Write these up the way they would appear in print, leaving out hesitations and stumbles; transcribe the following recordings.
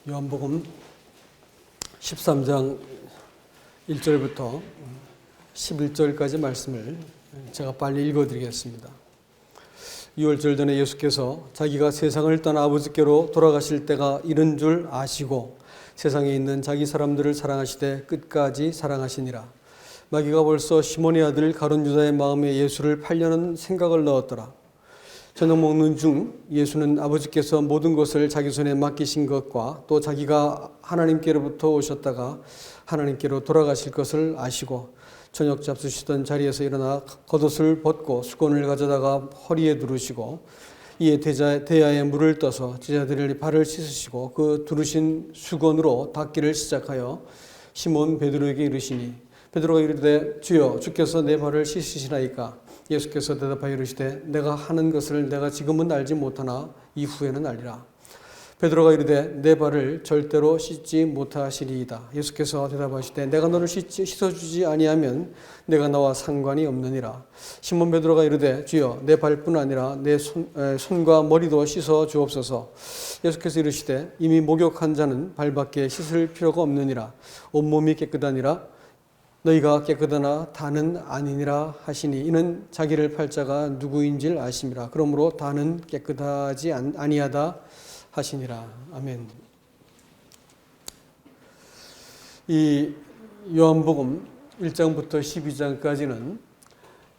요한복음 13장 1절부터 11절까지 말씀을 제가 빨리 읽어드리겠습니다. 6월절 전에 예수께서 자기가 세상을 떠나 아버지께로 돌아가실 때가 이른 줄 아시고 세상에 있는 자기 사람들을 사랑하시되 끝까지 사랑하시니라. 마귀가 벌써 시몬의 아들 가룟 유다의 마음에 예수를 팔려는 생각을 넣었더라. 저녁 먹는 중 예수는 아버지께서 모든 것을 자기 손에 맡기신 것과 또 자기가 하나님께로부터 오셨다가 하나님께로 돌아가실 것을 아시고 저녁 잡수시던 자리에서 일어나 겉옷을 벗고 수건을 가져다가 허리에 두르시고 이에 대야에 물을 떠서 제자들의 발을 씻으시고 그 두르신 수건으로 닦기를 시작하여 시몬 베드로에게 이르시니 베드로가 이르되 주여 주께서 내 발을 씻으시나이까. 예수께서 대답하여 이르시되 내가 하는 것을 내가 지금은 알지 못하나 이후에는 알리라. 베드로가 이르되 내 발을 절대로 씻지 못하시리이다. 예수께서 대답하시되 내가 너를 씻어주지 아니하면 내가 나와 상관이 없느니라. 시몬 베드로가 이르되 주여 내 발뿐 아니라 내 손과 머리도 씻어 주옵소서. 예수께서 이르시되 이미 목욕한 자는 발밖에 씻을 필요가 없느니라. 온몸이 깨끗하니라. 너희가 깨끗하나 다는 아니니라 하시니 이는 자기를 팔 자가 누구인지를 아심이라. 그러므로 다는 깨끗하지 아니하다 하시니라. 아멘. 이 요한복음 1장부터 12장까지는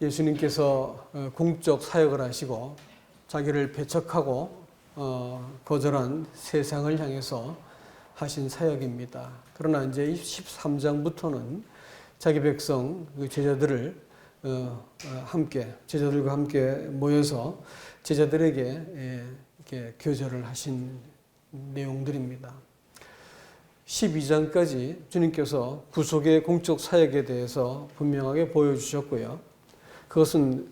예수님께서 공적 사역을 하시고 자기를 배척하고 거절한 세상을 향해서 하신 사역입니다. 그러나 이제 13장부터는 자기 백성 제자들과 함께 모여서 제자들에게 이렇게 교절을 하신 내용들입니다. 12장까지 주님께서 구속의 공적 사역에 대해서 분명하게 보여주셨고요. 그것은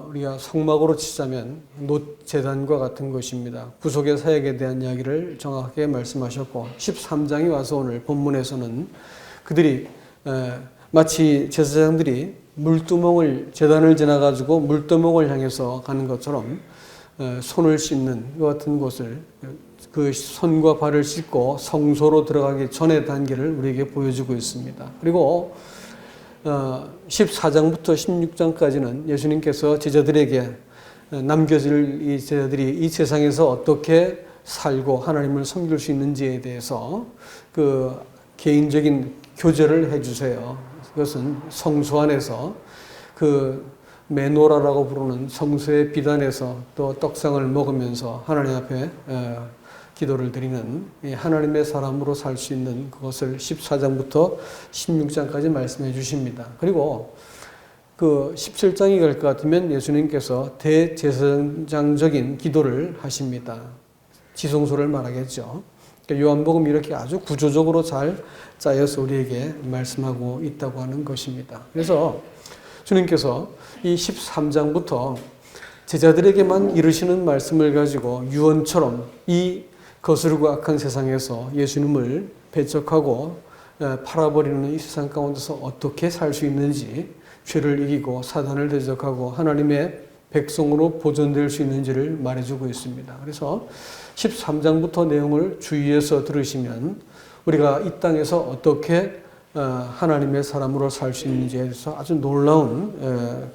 우리가 성막으로 치자면 놋제단과 같은 것입니다. 구속의 사역에 대한 이야기를 정확하게 말씀하셨고 13장에 와서 오늘 본문에서는 그들이 마치 제사장들이 제단을 지나가지고 물두멍을 향해서 가는 것처럼 손을 씻는 것 같은 곳을 그 손과 발을 씻고 성소로 들어가기 전의 단계를 우리에게 보여주고 있습니다. 그리고 14장부터 16장까지는 예수님께서 제자들에게 남겨질 이 제자들이 이 세상에서 어떻게 살고 하나님을 섬길 수 있는지에 대해서 그 개인적인 교제를 해주세요. 그것은 성소 안에서 그 메노라라고 부르는 성소의 비단에서 또 떡상을 먹으면서 하나님 앞에 기도를 드리는 하나님의 사람으로 살 수 있는 그것을 14장부터 16장까지 말씀해 주십니다. 그리고 그 17장이 갈 것 같으면 예수님께서 대제사장적인 기도를 하십니다. 지성소를 말하겠죠. 요한복음이 이렇게 아주 구조적으로 잘 짜여서 우리에게 말씀하고 있다고 하는 것입니다. 그래서 주님께서 이 13장부터 제자들에게만 이르시는 말씀을 가지고 유언처럼 이 거스르고 악한 세상에서 예수님을 배척하고 팔아버리는 이 세상 가운데서 어떻게 살 수 있는지, 죄를 이기고 사단을 대적하고 하나님의 백성으로 보존될 수 있는지를 말해주고 있습니다. 그래서 13장부터 내용을 주의해서 들으시면 우리가 이 땅에서 어떻게 하나님의 사람으로 살 수 있는지에 대해서 아주 놀라운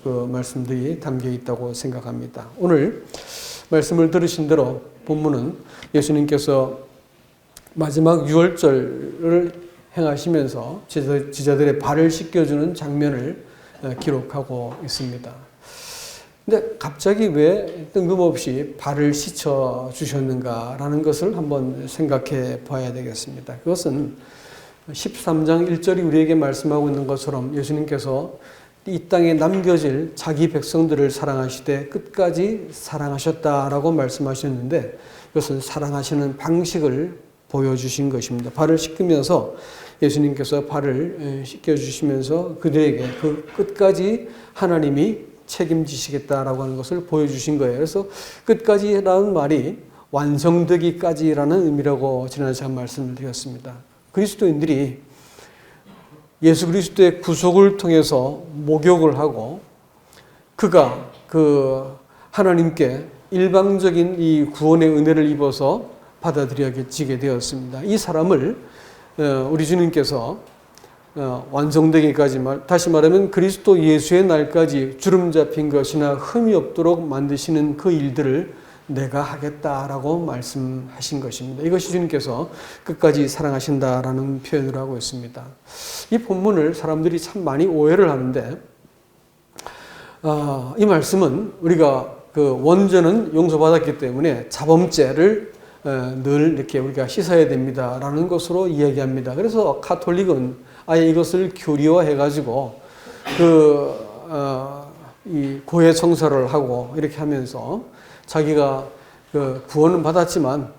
그 말씀들이 담겨 있다고 생각합니다. 오늘 말씀을 들으신 대로 본문은 예수님께서 마지막 유월절을 행하시면서 제자들의 발을 씻겨주는 장면을 기록하고 있습니다. 근데 갑자기 왜 뜬금없이 발을 씻어 주셨는가라는 것을 한번 생각해 봐야 되겠습니다. 그것은 13장 1절이 우리에게 말씀하고 있는 것처럼 예수님께서 이 땅에 남겨질 자기 백성들을 사랑하시되 끝까지 사랑하셨다라고 말씀하셨는데 이것은 사랑하시는 방식을 보여주신 것입니다. 발을 씻으면서 예수님께서 발을 씻겨주시면서 그들에게 그 끝까지 하나님이 책임지시겠다라고 하는 것을 보여주신 거예요. 그래서 끝까지라는 말이 완성되기까지라는 의미라고 지난해 제가 말씀을 드렸습니다. 그리스도인들이 예수 그리스도의 구속을 통해서 목욕을 하고 그가 그 하나님께 일방적인 이 구원의 은혜를 입어서 받아들여지게 되었습니다. 이 사람을 우리 주님께서 완성되기까지 다시 말하면 그리스도 예수의 날까지 주름 잡힌 것이나 흠이 없도록 만드시는 그 일들을 내가 하겠다라고 말씀하신 것입니다. 이것이 주님께서 끝까지 사랑하신다라는 표현을 하고 있습니다. 이 본문을 사람들이 참 많이 오해를 하는데 이 말씀은 우리가 그 원죄는 용서받았기 때문에 자범죄를 늘 이렇게 우리가 씻어야 됩니다라는 것으로 이야기합니다. 그래서 가톨릭은 아예 이것을 교리화해가지고 이 고해 청소를 하고 이렇게 하면서 자기가 그 구원은 받았지만,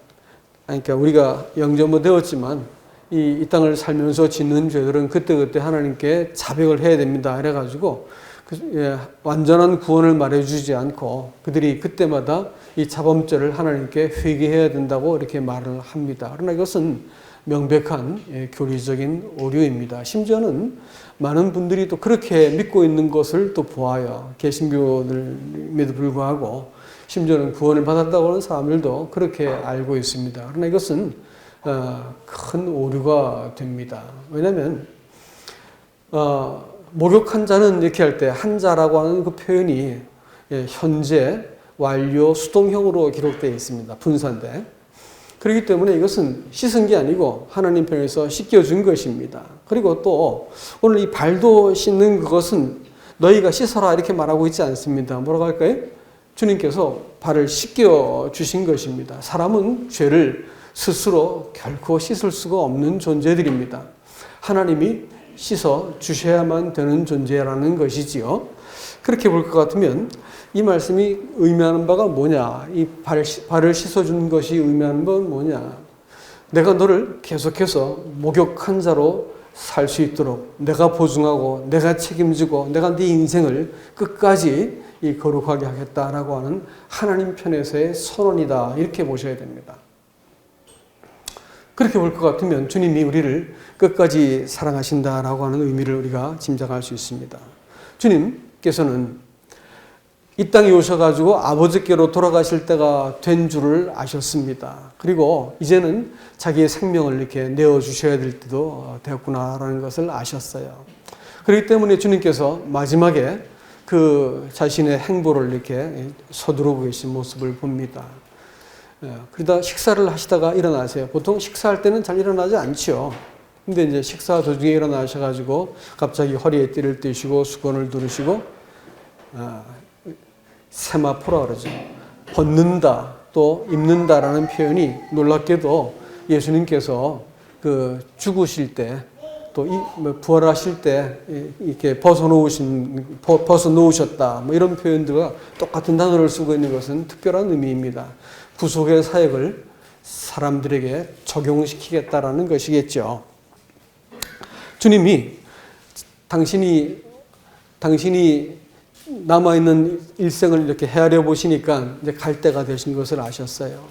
그러니까 우리가 영접은 되었지만 이 땅을 살면서 짓는 죄들은 그때그때 하나님께 자백을 해야 됩니다. 이래가지고 완전한 구원을 말해주지 않고 그들이 그때마다 이 자범죄를 하나님께 회개해야 된다고 이렇게 말을 합니다. 그러나 이것은 명백한 교리적인 오류입니다. 심지어는 많은 분들이 또 그렇게 믿고 있는 것을 또 보아요. 개신교임에도 불구하고 심지어는 구원을 받았다고 하는 사람들도 그렇게 알고 있습니다. 그러나 이것은 큰 오류가 됩니다. 왜냐하면 목욕한 자는 이렇게 할 때 한자라고 하는 그 표현이 현재, 완료, 수동형으로 기록되어 있습니다. 분사인데. 그렇기 때문에 이것은 씻은 게 아니고 하나님 편에서 씻겨준 것입니다. 그리고 또 오늘 이 발도 씻는 그것은 너희가 씻어라 이렇게 말하고 있지 않습니다. 뭐라고 할까요? 주님께서 발을 씻겨주신 것입니다. 사람은 죄를 스스로 결코 씻을 수가 없는 존재들입니다. 하나님이 씻어 주셔야만 되는 존재라는 것이지요. 그렇게 볼 것 같으면 이 말씀이 의미하는 바가 뭐냐? 이 발을 씻어준 것이 의미하는 건 뭐냐? 내가 너를 계속해서 목욕한 자로 살 수 있도록 내가 보증하고 내가 책임지고 내가 네 인생을 끝까지 이 거룩하게 하겠다라고 하는 하나님 편에서의 선언이다. 이렇게 보셔야 됩니다. 그렇게 볼 것 같으면 주님이 우리를 끝까지 사랑하신다라고 하는 의미를 우리가 짐작할 수 있습니다. 주님께서는 이 땅에 오셔가지고 아버지께로 돌아가실 때가 된 줄을 아셨습니다. 그리고 이제는 자기의 생명을 이렇게 내어주셔야 될 때도 되었구나라는 것을 아셨어요. 그렇기 때문에 주님께서 마지막에 그 자신의 행보를 이렇게 서두르고 계신 모습을 봅니다. 그러다 식사를 하시다가 일어나세요. 보통 식사할 때는 잘 일어나지 않죠. 근데 이제 식사 도중에 일어나셔가지고 갑자기 허리에 띠를 띠시고 수건을 두르시고 세마포라 그러죠. 벗는다 또 입는다라는 표현이 놀랍게도 예수님께서 그 죽으실 때 또 부활하실 때 이렇게 벗어놓으셨다 뭐 이런 표현들과 똑같은 단어를 쓰고 있는 것은 특별한 의미입니다. 구속의 사역을 사람들에게 적용시키겠다라는 것이겠죠. 주님이 당신이 남아있는 일생을 이렇게 헤아려 보시니까 이제 갈 때가 되신 것을 아셨어요.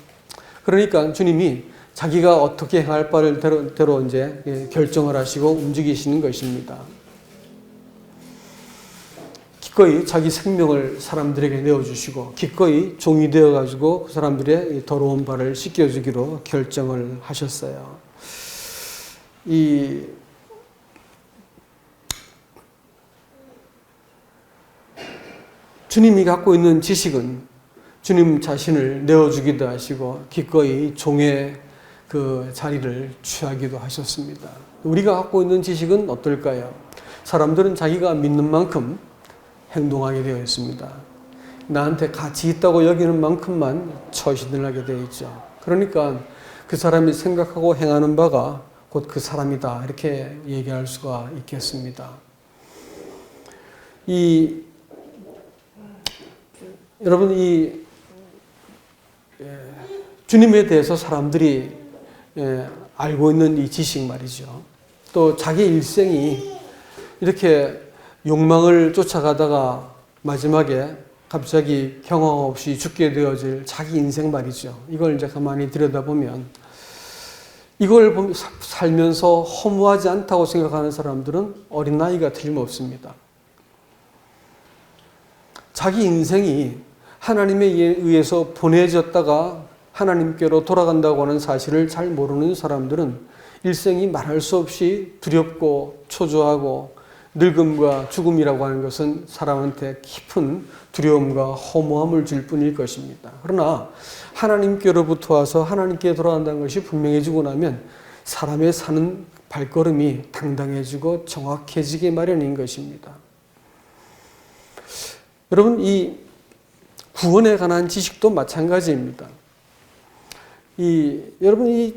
그러니까 주님이 자기가 어떻게 행할 바를 대로 이제 결정을 하시고 움직이시는 것입니다. 기꺼이 자기 생명을 사람들에게 내어주시고 기꺼이 종이 되어가지고 그 사람들의 더러운 발을 씻겨주기로 결정을 하셨어요. 주님이 갖고 있는 지식은 주님 자신을 내어주기도 하시고 기꺼이 종의 그 자리를 취하기도 하셨습니다. 우리가 갖고 있는 지식은 어떨까요? 사람들은 자기가 믿는 만큼 행동하게 되어 있습니다. 나한테 가치 있다고 여기는 만큼만 처신을 하게 되어 있죠. 그러니까 그 사람이 생각하고 행하는 바가 곧 그 사람이다 이렇게 얘기할 수가 있겠습니다. 여러분 주님에 대해서 사람들이 알고 있는 이 지식 말이죠. 또 자기 일생이 이렇게 욕망을 쫓아가다가 마지막에 갑자기 경험 없이 죽게 되어질 자기 인생 말이죠. 이걸 이제 가만히 들여다보면 이걸 살면서 허무하지 않다고 생각하는 사람들은 어린 나이가 틀림없습니다. 자기 인생이 하나님에 의해서 보내졌다가 하나님께로 돌아간다고 하는 사실을 잘 모르는 사람들은 일생이 말할 수 없이 두렵고 초조하고 늙음과 죽음이라고 하는 것은 사람한테 깊은 두려움과 허무함을 줄 뿐일 것입니다. 그러나 하나님께로부터 와서 하나님께 돌아간다는 것이 분명해지고 나면 사람의 사는 발걸음이 당당해지고 정확해지게 마련인 것입니다. 여러분, 이 구원에 관한 지식도 마찬가지입니다. 여러분, 이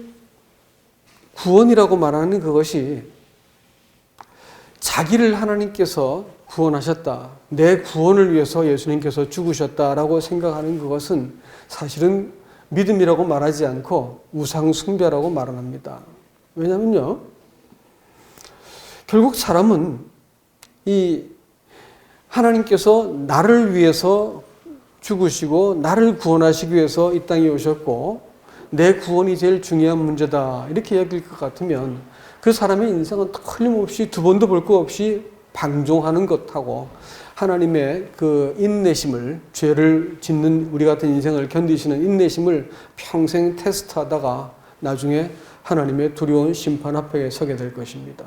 구원이라고 말하는 그것이 자기를 하나님께서 구원하셨다, 내 구원을 위해서 예수님께서 죽으셨다라고 생각하는 그것은 사실은 믿음이라고 말하지 않고 우상 숭배라고 말합니다. 왜냐면요, 결국 사람은 이 하나님께서 나를 위해서 죽으시고 나를 구원하시기 위해서 이 땅에 오셨고 내 구원이 제일 중요한 문제다 이렇게 여길 것 같으면 그 사람의 인생은 틀림없이 두 번도 볼 거 없이 방종하는 것하고 하나님의 그 인내심을, 죄를 짓는 우리 같은 인생을 견디시는 인내심을 평생 테스트하다가 나중에 하나님의 두려운 심판 앞에 서게 될 것입니다.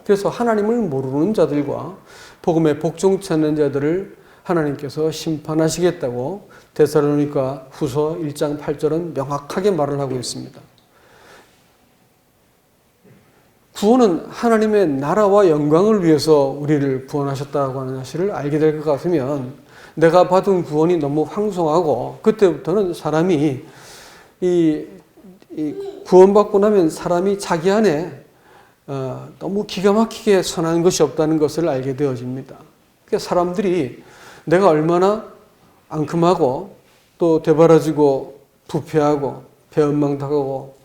그래서 하나님을 모르는 자들과 복음에 복종치 않는 자들을 하나님께서 심판하시겠다고 데살로니가 후서 1장 8절은 명확하게 말을 하고 있습니다. 구원은 하나님의 나라와 영광을 위해서 우리를 구원하셨다고 하는 사실을 알게 될 것 같으면 내가 받은 구원이 너무 황송하고 그때부터는 사람이 이 구원받고 나면 사람이 자기 안에 너무 기가 막히게 선한 것이 없다는 것을 알게 되어집니다. 그러니까 사람들이 내가 얼마나 앙큼하고 또 되바라지고 부패하고 배은망덕하고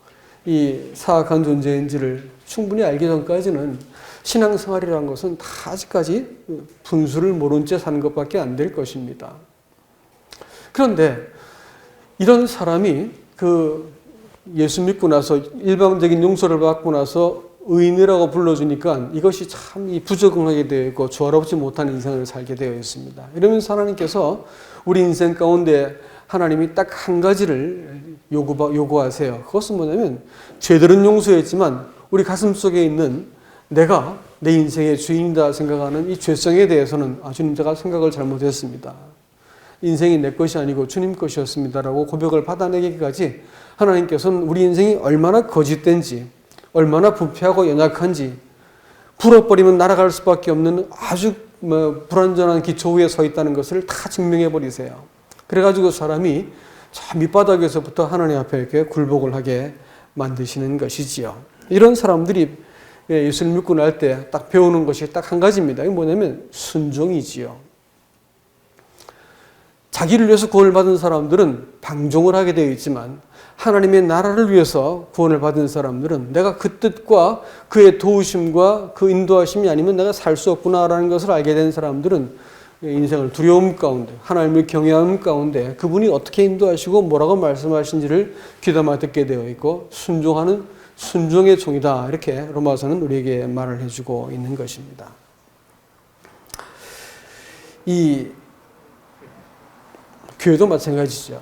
이 사악한 존재인지를 충분히 알기 전까지는 신앙생활이라는 것은 다 아직까지 분수를 모른 채 사는 것밖에 안 될 것입니다. 그런데 이런 사람이 그 예수 믿고 나서 일방적인 용서를 받고 나서 의인이라고 불러주니까 이것이 참 부적응하게 되어 있고 조화롭지 못한 인생을 살게 되어 있습니다. 이러면서 하나님께서 우리 인생 가운데 하나님이 딱 한 가지를 요구하세요. 그것은 뭐냐면 죄들은 용서했지만 우리 가슴 속에 있는 내가 내 인생의 주인이다 생각하는 이 죄성에 대해서는 주님 제가 생각을 잘못했습니다. 인생이 내 것이 아니고 주님 것이었습니다라고 고백을 받아내기까지 하나님께서는 우리 인생이 얼마나 거짓된지 얼마나 부패하고 연약한지 불어버리면 날아갈 수밖에 없는 아주 불완전한 기초 위에 서 있다는 것을 다 증명해 버리세요. 그래가지고 사람이 저 밑바닥에서부터 하나님 앞에 이렇게 굴복을 하게 만드시는 것이지요. 이런 사람들이 예수를 믿고 날 때 딱 배우는 것이 딱 한 가지입니다. 이게 뭐냐면 순종이지요. 자기를 위해서 구원을 받은 사람들은 방종을 하게 되어 있지만 하나님의 나라를 위해서 구원을 받은 사람들은 내가 그 뜻과 그의 도우심과 그 인도하심이 아니면 내가 살 수 없구나라는 것을 알게 된 사람들은 인생을 두려움 가운데 하나님을 경외하는 가운데 그분이 어떻게 인도하시고 뭐라고 말씀하신지를 귀담아 듣게 되어 있고 순종하는 순종의 종이다 이렇게 로마서는 우리에게 말을 해주고 있는 것입니다. 이 교회도 마찬가지죠.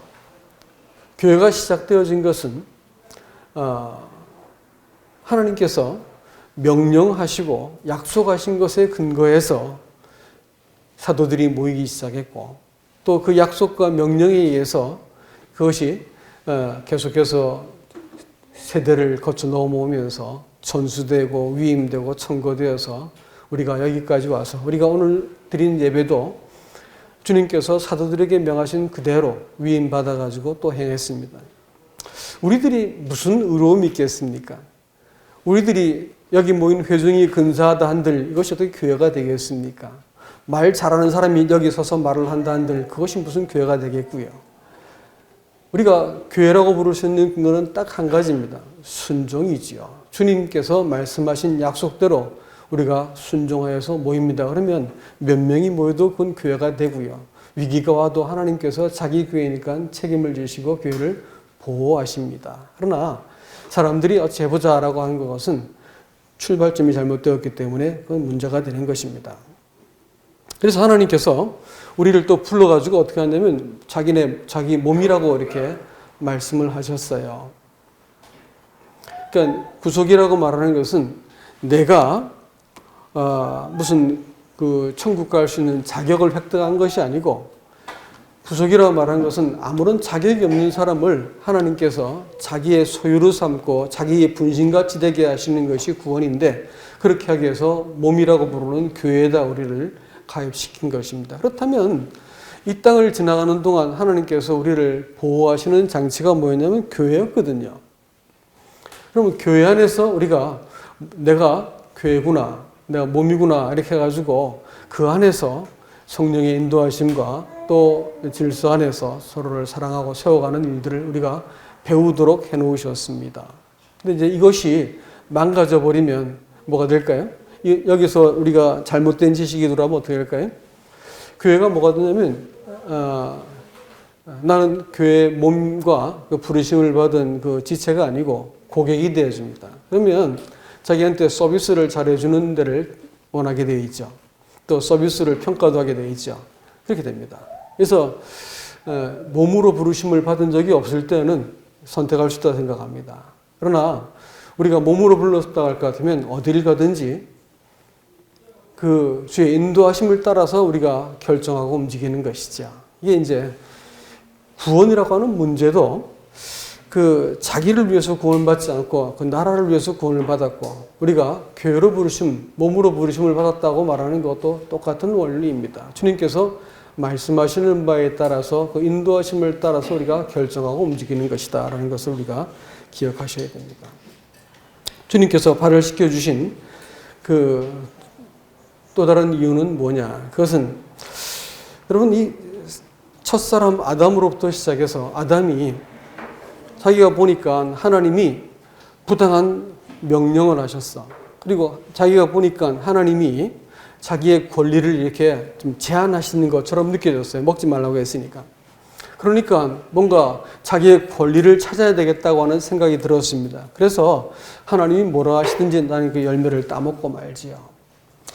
교회가 시작되어진 것은 하나님께서 명령하시고 약속하신 것에 근거해서 사도들이 모이기 시작했고 또 그 약속과 명령에 의해서 그것이 계속해서 세대를 거쳐 넘어오면서 전수되고 위임되고 청거되어서 우리가 여기까지 와서 우리가 오늘 드린 예배도 주님께서 사도들에게 명하신 그대로 위임받아가지고 또 행했습니다. 우리들이 무슨 의로움이 있겠습니까? 우리들이 여기 모인 회중이 근사하다 한들 이것이 어떻게 교회가 되겠습니까? 말 잘하는 사람이 여기 서서 말을 한다 한들 그것이 무슨 교회가 되겠고요. 우리가 교회라고 부를 수 있는 것은 딱 한 가지입니다. 순종이지요. 주님께서 말씀하신 약속대로 우리가 순종하여서 모입니다. 그러면 몇 명이 모여도 그건 교회가 되고요. 위기가 와도 하나님께서 자기 교회니까 책임을 지시고 교회를 보호하십니다. 그러나 사람들이 어찌 해보자라고 하는 것은 출발점이 잘못되었기 때문에 그건 문제가 되는 것입니다. 그래서 하나님께서 우리를 또 불러가지고 어떻게 하냐면 자기 몸이라고 이렇게 말씀을 하셨어요. 그러니까 구속이라고 말하는 것은 내가 무슨 그 천국 갈 수 있는 자격을 획득한 것이 아니고, 구속이라고 말하는 것은 아무런 자격이 없는 사람을 하나님께서 자기의 소유로 삼고 자기의 분신같이 되게 하시는 것이 구원인데, 그렇게 하기 위해서 몸이라고 부르는 교회에다 우리를 가입시킨 것입니다. 그렇다면 이 땅을 지나가는 동안 하나님께서 우리를 보호하시는 장치가 뭐였냐면 교회였거든요. 그러면 교회 안에서 우리가 내가 교회구나, 내가 몸이구나 이렇게 해가지고 그 안에서 성령의 인도하심과 또 질서 안에서 서로를 사랑하고 세워가는 일들을 우리가 배우도록 해놓으셨습니다. 근데 이제 이것이 망가져 버리면 뭐가 될까요? 여기서 우리가 잘못된 지식이 들어가면 어떻게 될까요? 교회가 뭐가 되냐면 나는 교회 몸과 그 부르심을 받은 그 지체가 아니고 고객이 되어집니다. 그러면 자기한테 서비스를 잘해주는 데를 원하게 되어 있죠. 또 서비스를 평가도 하게 되어 있죠. 그렇게 됩니다. 그래서 몸으로 부르심을 받은 적이 없을 때는 선택할 수 있다고 생각합니다. 그러나 우리가 몸으로 불렀다 할 것 같으면 어디를 가든지 그 주의 인도하심을 따라서 우리가 결정하고 움직이는 것이죠. 이게 이제 구원이라고 하는 문제도 그 자기를 위해서 구원받지 않고 그 나라를 위해서 구원을 받았고, 우리가 교회로 부르심, 몸으로 부르심을 받았다고 말하는 것도 똑같은 원리입니다. 주님께서 말씀하시는 바에 따라서 그 인도하심을 따라서 우리가 결정하고 움직이는 것이다 라는 것을 우리가 기억하셔야 됩니다. 주님께서 발을시켜 주신 그 또 다른 이유는 뭐냐? 그것은 여러분, 이 첫사람 아담으로부터 시작해서 아담이 자기가 보니까 하나님이 부당한 명령을 하셨어. 그리고 자기가 보니까 하나님이 자기의 권리를 이렇게 좀 제한하시는 것처럼 느껴졌어요. 먹지 말라고 했으니까. 그러니까 뭔가 자기의 권리를 찾아야 되겠다고 하는 생각이 들었습니다. 그래서 하나님이 뭐라 하시든지 나는 그 열매를 따먹고 말지요.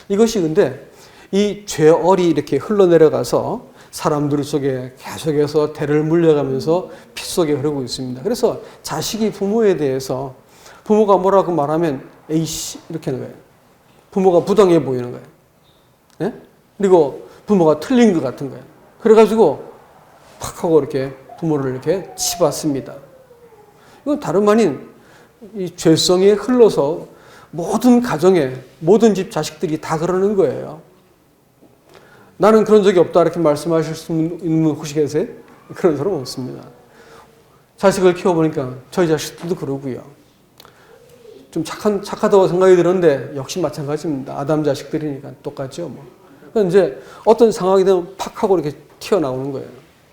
이것이 근데 이 죄얼이 이렇게 흘러내려가서 사람들 속에 계속해서 대를 물려가면서 피 속에 흐르고 있습니다. 그래서 자식이 부모에 대해서 부모가 뭐라고 말하면 에이씨 이렇게 하는 거예요. 부모가 부당해 보이는 거예요. 네? 그리고 부모가 틀린 것 같은 거예요. 그래가지고 팍 하고 이렇게 부모를 이렇게 치봤습니다. 이건 다름 아닌 이 죄성이 흘러서 모든 가정에 모든 집 자식들이 다 그러는 거예요. 나는 그런 적이 없다 이렇게 말씀하실 수 있는 분 혹시 계세요? 그런 사람 없습니다. 자식을 키워보니까 저희 자식들도 그러고요. 좀 착하다고 생각이 드는데 역시 마찬가지입니다. 아담 자식들이니까 똑같죠. 뭐. 그러니까 이제 어떤 상황이 되면 팍 하고 이렇게 튀어나오는 거예요.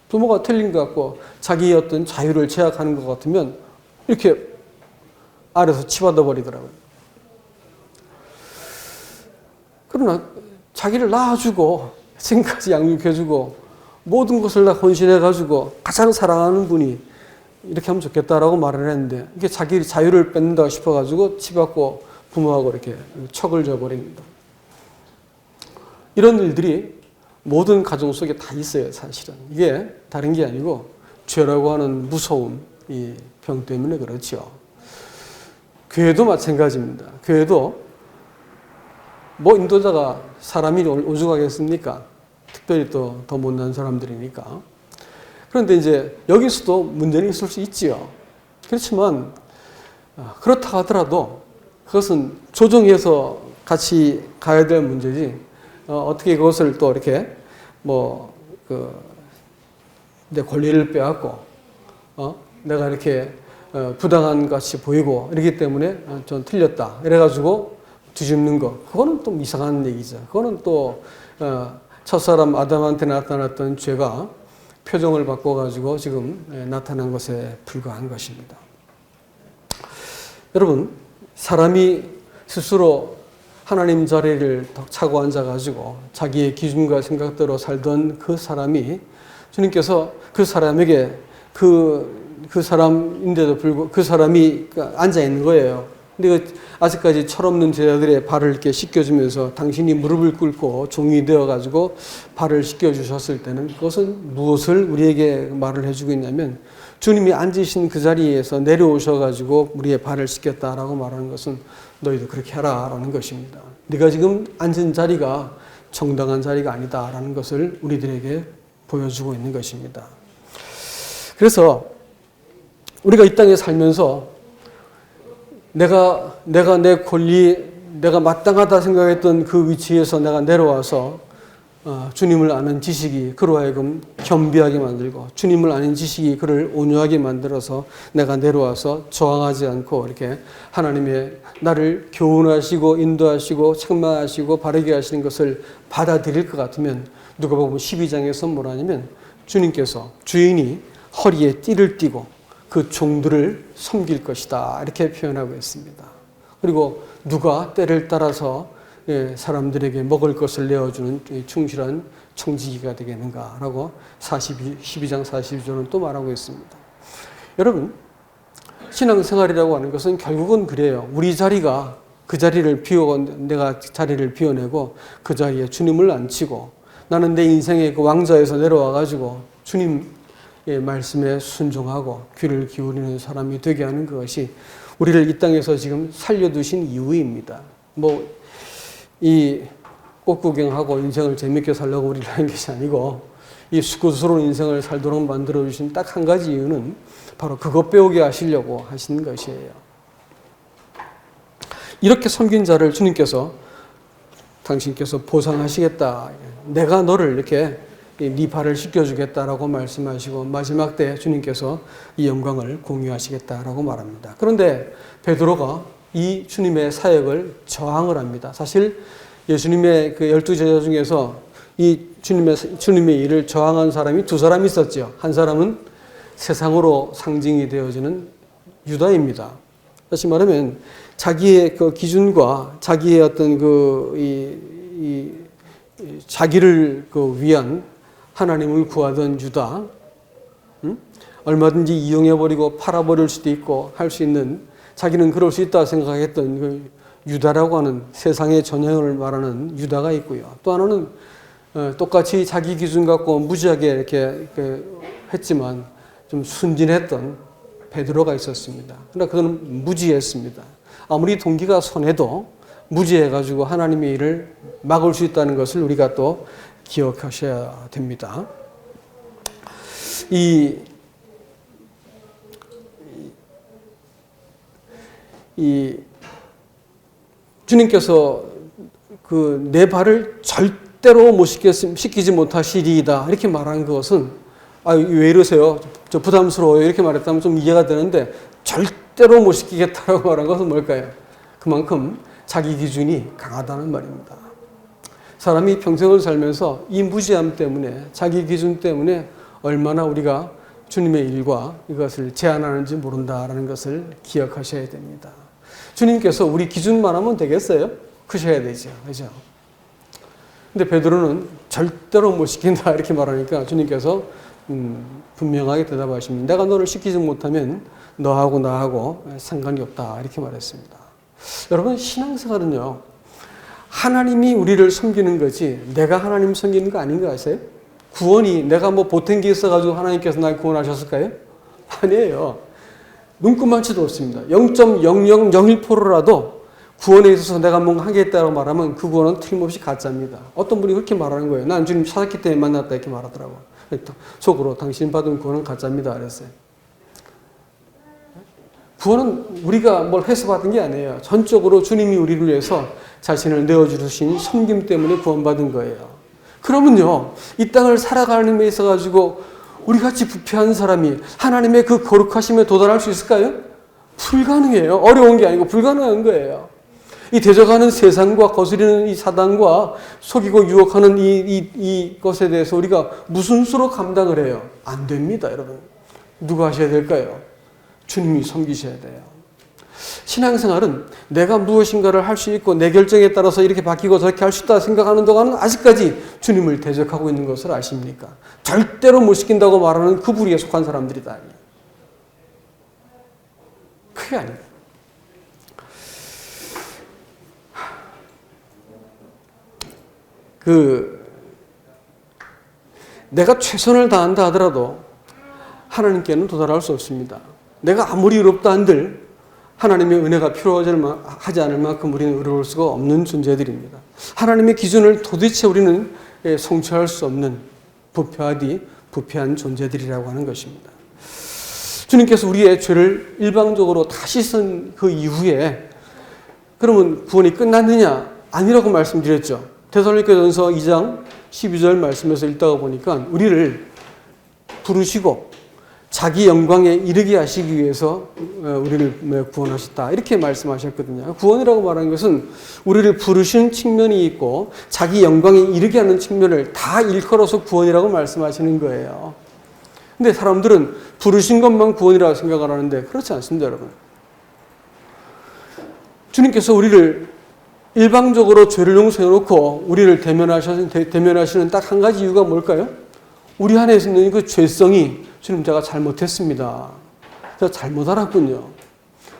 부모가 틀린 것 같고 자기의 어떤 자유를 제약하는 것 같으면 이렇게 아래서 치받아 버리더라고요. 그러나 자기를 낳아주고 지금까지 양육해주고 모든 것을 다 헌신해가지고 가장 사랑하는 분이 이렇게 하면 좋겠다라고 말을 했는데 이게 자기 자유를 뺏는다 싶어가지고 치받고 부모하고 이렇게 척을 져버립니다. 이런 일들이 모든 가정 속에 다 있어요, 사실은. 이게 다른 게 아니고 죄라고 하는 무서운 이 병 때문에 그렇죠. 교회도 마찬가지입니다. 교회도 뭐 인도자가 사람이 오죽하겠습니까? 특별히 또 더 못난 사람들이니까. 그런데 이제 여기서도 문제는 있을 수 있지요. 그렇지만 그렇다 하더라도 그것은 조정해서 같이 가야 될 문제지. 어떻게 그것을 또 이렇게 내 권리를 빼앗고 내가 이렇게 부당한 같이 보이고 이러기 때문에 전 틀렸다. 이래가지고 뒤집는 거, 그거는 또 이상한 얘기죠. 그거는 또 첫사람 아담한테 나타났던 죄가 표정을 바꿔가지고 지금 나타난 것에 불과한 것입니다. 여러분, 사람이 스스로 하나님 자리를 차고 앉아가지고 자기의 기준과 생각대로 살던 그 사람이 주님께서 그 사람에게 그 사람인데도 불구하고 그 사람이 앉아 있는 거예요. 근데 아직까지 철없는 제자들의 발을 이렇게 씻겨주면서 당신이 무릎을 꿇고 종이 되어가지고 발을 씻겨주셨을 때는 그것은 무엇을 우리에게 말을 해주고 있냐면 주님이 앉으신 그 자리에서 내려오셔가지고 우리의 발을 씻겼다라고 말하는 것은 너희도 그렇게 하라라는 것입니다. 네가 지금 앉은 자리가 정당한 자리가 아니다라는 것을 우리들에게 보여주고 있는 것입니다. 그래서 우리가 이 땅에 살면서 내가 내 권리, 내가 마땅하다 생각했던 그 위치에서 내가 내려와서 주님을 아는 지식이 그로 하여금 겸비하게 만들고 주님을 아는 지식이 그를 온유하게 만들어서 내가 내려와서 저항하지 않고 이렇게 하나님의 나를 교훈하시고 인도하시고 책망하시고 바르게 하시는 것을 받아들일 것 같으면 누가복음 12장에서 뭐라냐면 주님께서 주인이 허리에 띠를 띠고 그 종들을 섬길 것이다 이렇게 표현하고 있습니다. 그리고 누가 때를 따라서 사람들에게 먹을 것을 내어주는 충실한 청지기가 되겠는가라고 12장 42절은 또 말하고 있습니다. 여러분, 신앙생활이라고 하는 것은 결국은 그래요. 우리 자리가 그 자리를 내가 자리를 비워내고 그 자리에 주님을 앉히고 나는 내 인생의 그 왕좌에서 내려와가지고 주님 말씀에 순종하고 귀를 기울이는 사람이 되게 하는 것이 우리를 이 땅에서 지금 살려두신 이유입니다. 이 꽃 구경하고 인생을 재밌게 살려고 우리를 하는 것이 아니고 이 수고스러운 인생을 살도록 만들어주신 딱 한 가지 이유는 바로 그것 배우게 하시려고 하신 것이에요. 이렇게 섬긴 자를 주님께서 당신께서 보상하시겠다. 내가 너를 이렇게 네 발을 씻겨주겠다라고 말씀하시고 마지막 때 주님께서 이 영광을 공유하시겠다라고 말합니다. 그런데 베드로가 이 주님의 사역을 저항을 합니다. 사실 예수님의 그 12제자 중에서 이 주님의 일을 저항한 사람이 두 사람이 있었죠. 한 사람은 세상으로 상징이 되어지는 유다입니다. 다시 말하면 자기의 그 기준과 자기의 어떤 자기를 위한 하나님을 구하던 유다, 얼마든지 이용해버리고 팔아버릴 수도 있고 할 수 있는 자기는 그럴 수 있다 생각했던 그 유다라고 하는 세상의 전형을 말하는 유다가 있고요. 또 하나는 똑같이 자기 기준 갖고 무지하게 이렇게 했지만 좀 순진했던 베드로가 있었습니다. 그러나 그는 무지했습니다. 아무리 동기가 선해도 무지해가지고 하나님의 일을 막을 수 있다는 것을 우리가 또 기억하셔야 됩니다. 이 주님께서 내 발을 절대로 못 씻기지 못하시리이다 이렇게 말한 것은 왜 이러세요? 저 부담스러워요 이렇게 말했다면 좀 이해가 되는데 절대로 못 씻기겠다라고 말한 것은 뭘까요? 그만큼 자기 기준이 강하다는 말입니다. 사람이 평생을 살면서 이 무지함 때문에 자기 기준 때문에 얼마나 우리가 주님의 일과 이것을 제한하는지 모른다라는 것을 기억하셔야 됩니다. 주님께서 우리 기준만 하면 되겠어요? 크셔야 되죠. 그죠? 근데 베드로는 절대로 못 시킨다 이렇게 말하니까 주님께서 분명하게 대답하십니다. 내가 너를 시키지 못하면 너하고 나하고 상관이 없다 이렇게 말했습니다. 여러분 신앙생활은요. 하나님이 우리를 섬기는 거지 내가 하나님 섬기는 거 아닌 거 아세요? 구원이 내가 보탠 게 있어가지고 하나님께서 날 구원하셨을까요? 아니에요. 눈금만치도 없습니다. 0.0001%라도 구원에 있어서 내가 뭔가 하겠다고 말하면 그 구원은 틀림없이 가짜입니다. 어떤 분이 그렇게 말하는 거예요. 난 주님 찾았기 때문에 만났다 이렇게 말하더라고요. 속으로 당신 받은 구원은 가짜입니다 그랬어요. 구원은 우리가 뭘 해서 받은 게 아니에요. 전적으로 주님이 우리를 위해서 자신을 내어주신 섬김 때문에 구원받은 거예요. 그러면요, 이 땅을 살아가는 데 있어가지고 우리같이 부패한 사람이 하나님의 그 거룩하심에 도달할 수 있을까요? 불가능해요. 어려운 게 아니고 불가능한 거예요. 이 대적하는 세상과 거스리는 이 사단과 속이고 유혹하는 이 것에 대해서 우리가 무슨 수로 감당을 해요? 안 됩니다, 여러분. 누가 하셔야 될까요? 주님이 섬기셔야 돼요. 신앙생활은 내가 무엇인가를 할 수 있고 내 결정에 따라서 이렇게 바뀌고 저렇게 할 수 있다 생각하는 동안은 아직까지 주님을 대적하고 있는 것을 아십니까? 절대로 못 시킨다고 말하는 그 부류에 속한 사람들이다. 그게 아니에요. 내가 최선을 다한다 하더라도 하나님께는 도달할 수 없습니다. 내가 아무리 의롭다 한들 하나님의 은혜가 필요하지 않을 만큼 우리는 의로울 수가 없는 존재들입니다. 하나님의 기준을 도대체 우리는 성취할 수 없는 부패한 존재들이라고 하는 것입니다. 주님께서 우리의 죄를 일방적으로 다 씻은 그 이후에 그러면 구원이 끝났느냐? 아니라고 말씀드렸죠. 데살로니가전서 2장 12절 말씀에서 읽다가 보니까 우리를 부르시고 자기 영광에 이르게 하시기 위해서 우리를 구원하셨다. 이렇게 말씀하셨거든요. 구원이라고 말하는 것은 우리를 부르신 측면이 있고 자기 영광에 이르게 하는 측면을 다 일컬어서 구원이라고 말씀하시는 거예요. 근데 사람들은 부르신 것만 구원이라고 생각을 하는데 그렇지 않습니다, 여러분. 주님께서 우리를 일방적으로 죄를 용서해 놓고 우리를 대면하시는 딱 한 가지 이유가 뭘까요? 우리 안에 있는 그 죄성이 주님 제가 잘못했습니다. 제가 잘못 알았군요.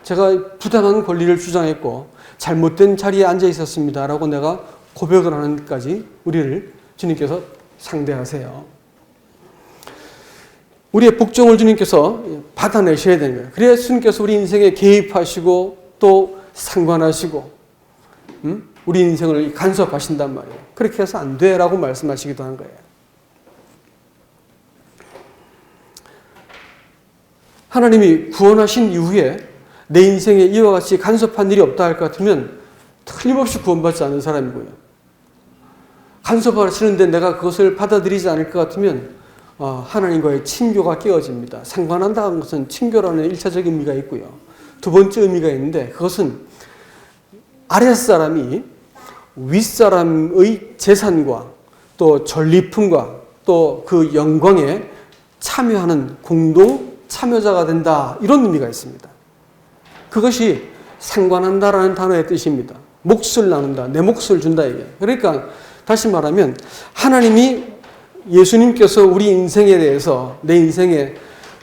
제가 부당한 권리를 주장했고 잘못된 자리에 앉아 있었습니다. 라고 내가 고백을 하는 데까지 우리를 주님께서 상대하세요. 우리의 복종을 주님께서 받아내셔야 되는 거예요. 그래야 주님께서 우리 인생에 개입하시고 또 상관하시고 우리 인생을 간섭하신단 말이에요. 그렇게 해서 안 돼라고 말씀하시기도 한 거예요. 하나님이 구원하신 이후에 내 인생에 이와 같이 간섭한 일이 없다 할 것 같으면 틀림없이 구원받지 않은 사람이고요. 간섭하시는데 내가 그것을 받아들이지 않을 것 같으면 하나님과의 친교가 깨어집니다. 상관한다는 것은 친교라는 1차적인 의미가 있고요. 두 번째 의미가 있는데 그것은 아랫사람이 윗사람의 재산과 또 전리품과 또 그 영광에 참여하는 공동 참여자가 된다. 이런 의미가 있습니다. 그것이 상관한다라는 단어의 뜻입니다. 몫을 나눈다. 내 몫을 준다. 이게. 그러니까 다시 말하면 하나님이 예수님께서 우리 인생에 대해서 내 인생에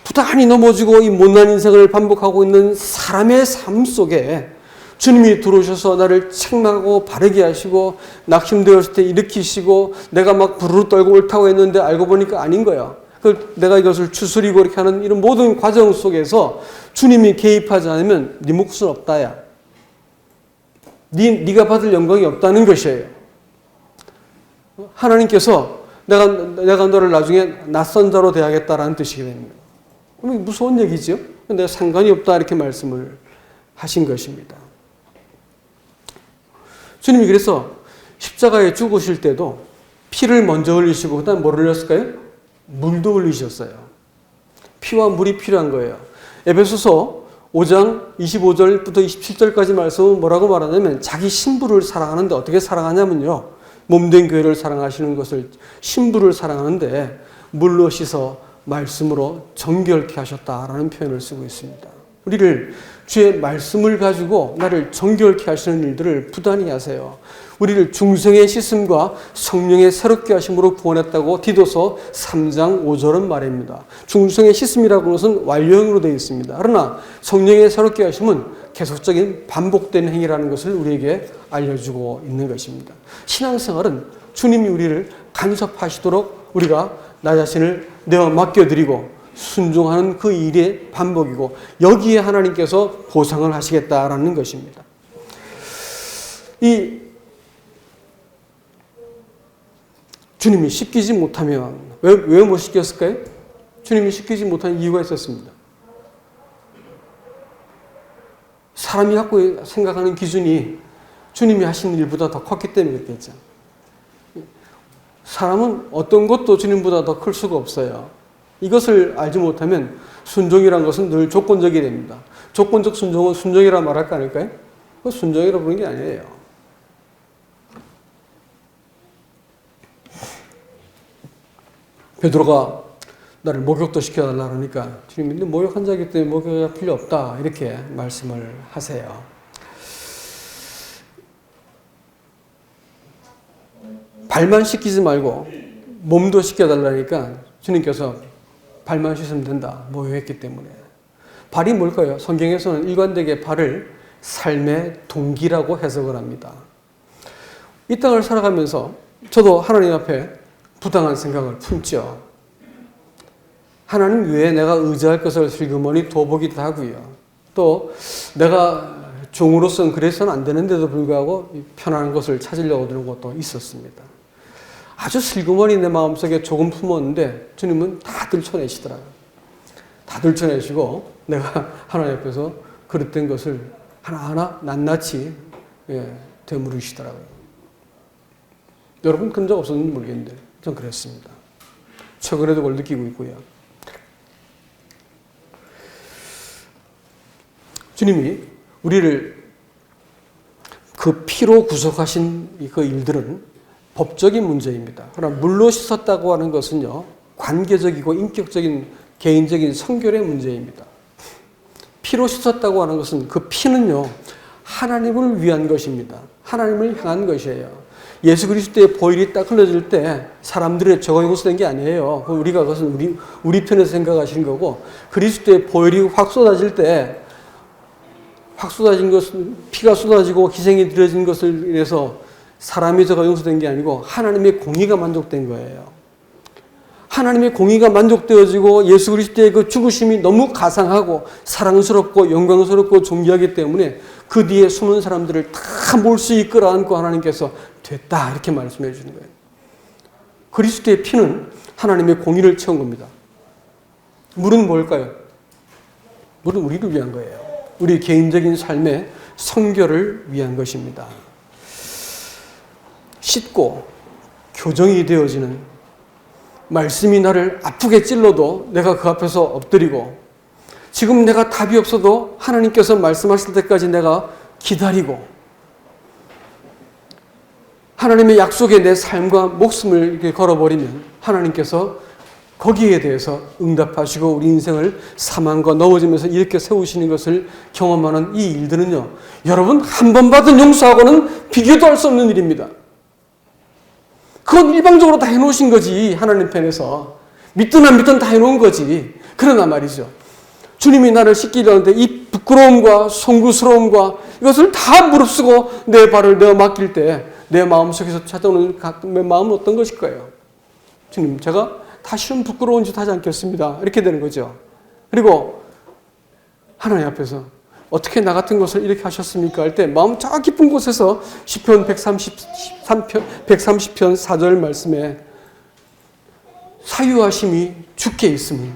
부단히 넘어지고 이 못난 인생을 반복하고 있는 사람의 삶 속에 주님이 들어오셔서 나를 책망하고 바르게 하시고 낙심되었을 때 일으키시고 내가 막 부르르 떨고 옳다고 했는데 알고 보니까 아닌 거야. 내가 이것을 추스리고 이렇게 하는 이런 모든 과정 속에서 주님이 개입하지 않으면 네 몫은 없다야. 네가 받을 영광이 없다는 것이에요. 하나님께서 내가 너를 나중에 낯선 자로 대하겠다라는 뜻이 됩니다. 무서운 얘기죠. 내가 상관이 없다 이렇게 말씀을 하신 것입니다. 주님이 그래서 십자가에 죽으실 때도 피를 먼저 흘리시고 그다음 뭘 흘렸을까요? 물도 흘리셨어요. 피와 물이 필요한 거예요. 에베소서 5장 25절부터 27절까지 말씀은 뭐라고 말하냐면 자기 신부를 사랑하는데 어떻게 사랑하냐면요. 몸된 교회를 사랑하시는 것을 신부를 사랑하는데 물로 씻어 말씀으로 정결케 하셨다라는 표현을 쓰고 있습니다. 우리를 주의 말씀을 가지고 나를 정결케 하시는 일들을 부단히 하세요. 우리를 중생의 씻음과 성령의 새롭게 하심으로 구원했다고 디도서 3장 5절은 말입니다. 중생의 씻음이라고 하는 것은 완료형으로 되어 있습니다. 그러나 성령의 새롭게 하심은 계속적인 반복된 행위라는 것을 우리에게 알려주고 있는 것입니다. 신앙생활은 주님이 우리를 간섭하시도록 우리가 나 자신을 내어 맡겨드리고 순종하는 그 일의 반복이고 여기에 하나님께서 보상을 하시겠다라는 것입니다. 이 주님이 씻기지 못하면 왜 못 씻겼을까요? 주님이 씻기지 못한 이유가 있었습니다. 사람이 갖고 생각하는 기준이 주님이 하신 일보다 더 컸기 때문에 그랬겠죠. 사람은 어떤 것도 주님보다 더 클 수가 없어요. 이것을 알지 못하면 순종이란 것은 늘 조건적이 됩니다. 조건적 순종은 순종이라 말할까 아닐까요? 그 순종이라 부르는 게 아니에요. 베드로가 나를 목욕도 시켜달라 그러니까 주님이 목욕한 자이기 때문에 목욕이 필요 없다 이렇게 말씀을 하세요. 발만 씻기지 말고 몸도 씻겨달라니까 주님께서 발만 씻으면 된다. 목욕했기 때문에. 발이 뭘까요? 성경에서는 일관되게 발을 삶의 동기라고 해석을 합니다. 이 땅을 살아가면서 저도 하나님 앞에 부당한 생각을 품죠. 하나님 외에 내가 의지할 것을 슬그머니 둬보기도 하고요. 또 내가 종으로서는 그래서는 안 되는데도 불구하고 편안한 것을 찾으려고 드는 것도 있었습니다. 아주 슬그머니 내 마음속에 조금 품었는데 주님은 다 들춰내시더라고요. 다 들춰내시고 내가 하나님 앞에서 그릇된 것을 하나하나 낱낱이 되물으시더라고요. 여러분 그런 적 없었는지 모르겠는데 전 그랬습니다. 최근에도 그걸 느끼고 있고요. 주님이 우리를 그 피로 구속하신 그 일들은 법적인 문제입니다. 그러나 물로 씻었다고 하는 것은요, 관계적이고 인격적인 개인적인 성결의 문제입니다. 피로 씻었다고 하는 것은 그 피는요, 하나님을 위한 것입니다. 하나님을 향한 것이에요. 예수 그리스도의 보혈이 딱 흘러질 때 사람들의 저거 용서된 게 아니에요. 우리가 그것은 우리 편에서 생각하시는 거고, 그리스도의 보혈이 확 쏟아질 때 확 쏟아진 것은 피가 쏟아지고 희생이 드려진 것을 인해서 사람의 저가 용서된 게 아니고 하나님의 공의가 만족된 거예요. 하나님의 공의가 만족되어지고 예수 그리스도의 그 죽으심이 너무 가상하고 사랑스럽고 영광스럽고 존귀하기 때문에 그 뒤에 숨은 사람들을 다 몰수히 끌어안고 하나님께서 됐다 이렇게 말씀해 주는 거예요. 그리스도의 피는 하나님의 공의를 채운 겁니다. 물은 뭘까요? 물은 우리를 위한 거예요. 우리 개인적인 삶의 성결을 위한 것입니다. 씻고 교정이 되어지는 말씀이 나를 아프게 찔러도 내가 그 앞에서 엎드리고 지금 내가 답이 없어도 하나님께서 말씀하실 때까지 내가 기다리고 하나님의 약속에 내 삶과 목숨을 이렇게 걸어버리면 하나님께서 거기에 대해서 응답하시고 우리 인생을 사망과 넘어지면서 이렇게 세우시는 것을 경험하는 이 일들은요, 여러분 한 번 받은 용서하고는 비교도 할 수 없는 일입니다. 그건 일방적으로 다 해놓으신 거지. 하나님 편에서 믿든 안 믿든 다 해놓은 거지. 그러나 말이죠, 주님이 나를 씻기려는데 이 부끄러움과 송구스러움과 이것을 다 무릅쓰고 내 발을 내어 맡길 때 내 마음속에서 찾아오는 가끔의 마음은 어떤 것일까요? 주님, 제가 다시는 부끄러운 짓 하지 않겠습니다. 이렇게 되는 거죠. 그리고 하나님 앞에서 어떻게 나 같은 것을 이렇게 하셨습니까? 할 때 마음 저 깊은 곳에서 시편 130편 4절 말씀에 사유하심이 주께 있으면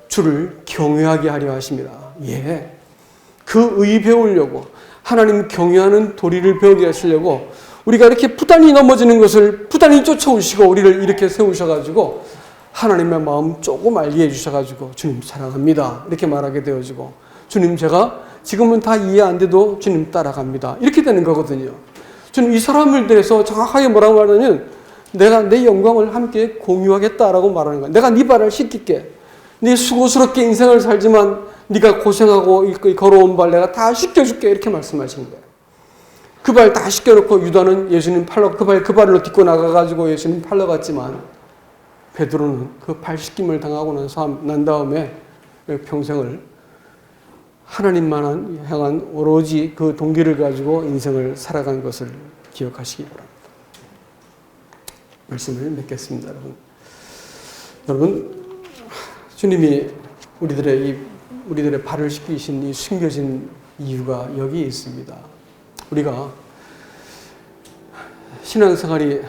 주를 경외하게 하려 하십니다. 예, 그 의 배우려고 하나님 경외하는 도리를 배우게 하시려고 우리가 이렇게 부단히 넘어지는 것을 부단히 쫓아오시고 우리를 이렇게 세우셔가지고 하나님의 마음 조금 알게 해주셔가지고 주님 사랑합니다 이렇게 말하게 되어지고 주님 제가 지금은 다 이해 안 돼도 주님 따라갑니다 이렇게 되는 거거든요. 주님 이 사람을 대해서 정확하게 뭐라고 말하냐면 내가 내 영광을 함께 공유하겠다라고 말하는 거야. 내가 네 발을 씻길게. 네 수고스럽게 인생을 살지만 네가 고생하고 걸어온 발 내가 다 씻겨줄게 이렇게 말씀하시는 거예요. 그 발 다 씻겨놓고 유다는 예수님 팔러 그 발로 딛고 나가가지고 예수님 팔러 갔지만 베드로는 그 발 씻김을 당하고 난 다음에 평생을 하나님만 향한 오로지 그 동기를 가지고 인생을 살아간 것을 기억하시기 바랍니다. 말씀을 맺겠습니다, 여러분. 여러분, 주님이 우리들의 발을 씻기신 이 숨겨진 이유가 여기에 있습니다. 우리가 신앙생활이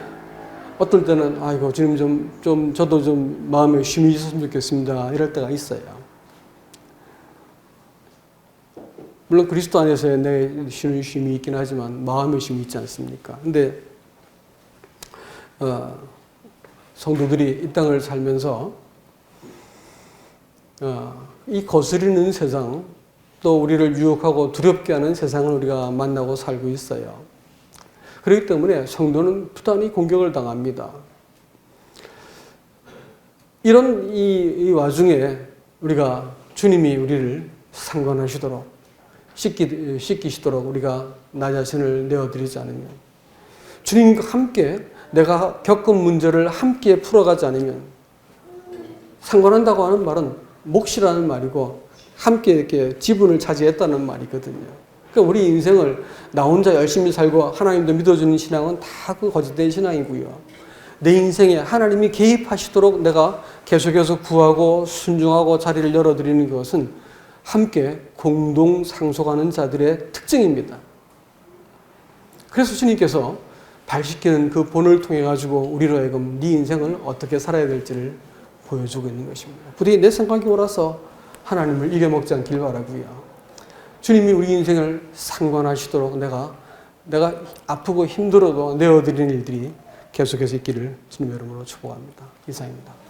어떨 때는 아이고 주님 저도 좀 마음에 쉼이 있었으면 좋겠습니다 이럴 때가 있어요. 물론 그리스도 안에서의 내 쉬는 쉼이 있긴 하지만 마음의 쉼이 있지 않습니까? 근데 성도들이 이 땅을 살면서 이 거스리는 세상 또 우리를 유혹하고 두렵게 하는 세상을 우리가 만나고 살고 있어요. 그렇기 때문에 성도는 부단히 공격을 당합니다. 이런 이 와중에 우리가 주님이 우리를 상관하시도록 씻기시도록 우리가 나 자신을 내어드리지 않으면 주님과 함께 내가 겪은 문제를 함께 풀어가지 않으면 상관한다고 하는 말은 몫이라는 말이고 함께 이렇게 지분을 차지했다는 말이거든요. 그러니까 우리 인생을 나 혼자 열심히 살고 하나님도 믿어주는 신앙은 다 그 거짓된 신앙이고요. 내 인생에 하나님이 개입하시도록 내가 계속해서 구하고 순종하고 자리를 열어드리는 것은 함께 공동 상속하는 자들의 특징입니다. 그래서 주님께서 발시키는 그 본을 통해 가지고 우리로 하여금 네 인생을 어떻게 살아야 될지를 보여주고 있는 것입니다. 부디 내 생각이 옳아서 하나님을 이겨먹지 않길 바라고요. 주님이 우리 인생을 상관하시도록 내가 아프고 힘들어도 내어드리는 일들이 계속해서 있기를 주님의 이름으로 축복합니다. 이상입니다.